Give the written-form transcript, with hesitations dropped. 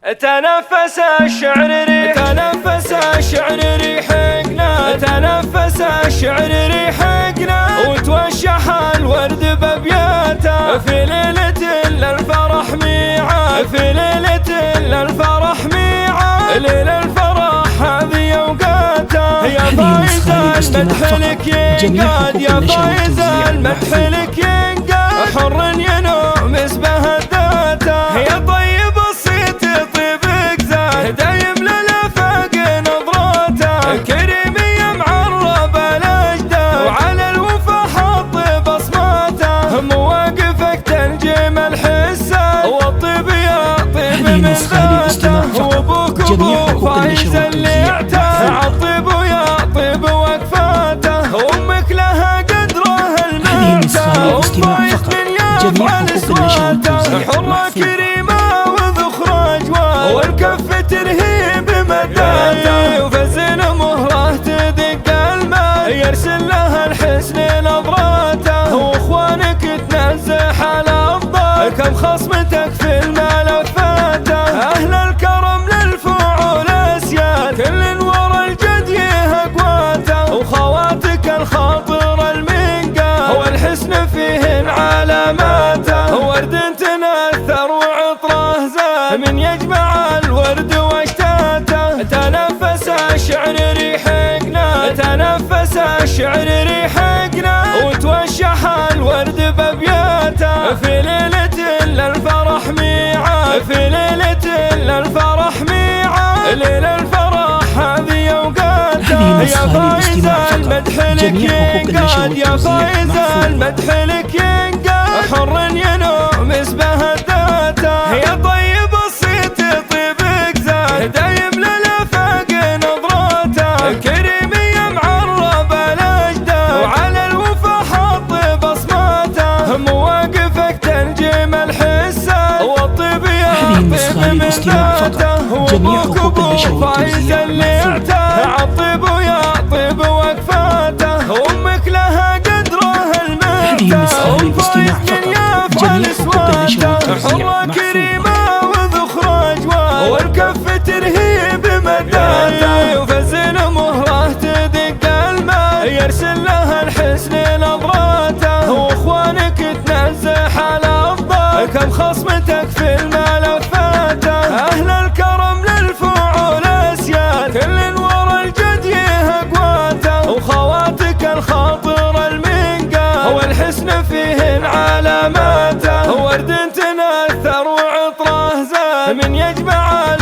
تنفس الشعر ريح، تنفس الشعر ريحنا، تنفس الشعر ريحنا، وتوشح الورد بابياته في ليلة الفرح ميعاد، في ليلة الفرح ميعاد، ليلة الفرح هذه اوقاته. يا فايز المدح لك ينقاد، يا فايز المدح لك ينقاد، حر ينوم اسمه الذاته. يا طيب الصيت طيبك زاد، دايم للافاق نظراته، كريمية معرب الاجداد، وعلى الوفا حط بصماته. مواقفك تنجم الحساد، والطيب يا طيب من ذاته، وابوك ابو فايز اللي اعتاد، عالطيب ويا طيب وقفاته، وامك لها قدره الممتاز، وفايز من يفعل اصواته، حرة كريمة وذخر اجواد، والكف ترهيب مداته، وفزن مهره تدق المال، يرسل لها الحسن نظراته، واخوانك تنزح على افضل، كم خصمتك في الملفات. اهل الكرم للفعول اسياد، كل ورا الجد يهقواته، وخواتك الخاطر المنقى، والحسن فيهن علاماته، ورد تنثر وعطره زاد، من يجمع الورد واشتاته. تنفس الشعر ريحنا، تنفس الشعر ريحنا، وتوشح الورد بابياته في ليلة الفرح ميعاد، في ليلة الفرح ميعاد، ليلة الفرح هذه اوقاته. يا فايز المدح لك ينقاد، يا فايز المدح لك ينقاد، حر ينوم اسمه الذاته. يا طيب الصيت طيبك زاد، دايم للافاق نظراته، كريمية معرب الاجداد، وعلى الوفا حط بصماته. مواقفك تنجم الحساد، والطيب يا طيب من ذاته، وابوك ابو فايز اللي اعتاد، عالطيب ويا طيب وقفاته، وامك لها قدره الممتاز، وفايز من يفعل اصواته، حرة كريمة وذخر اجواد، والكف ترهيب مداته، وفزن مهره تدق المال، يرسل لها الحسن نظراته، واخوانك تنزح على افضل، كم خصمتك في الملفات. اهل الكرم للفعول اسياد، كل ورا الجد يهقواته، وخواتك الخاطر المنقى، والحسن فيهن علاماته، ورد تنثر وعطره زاد، من يجمع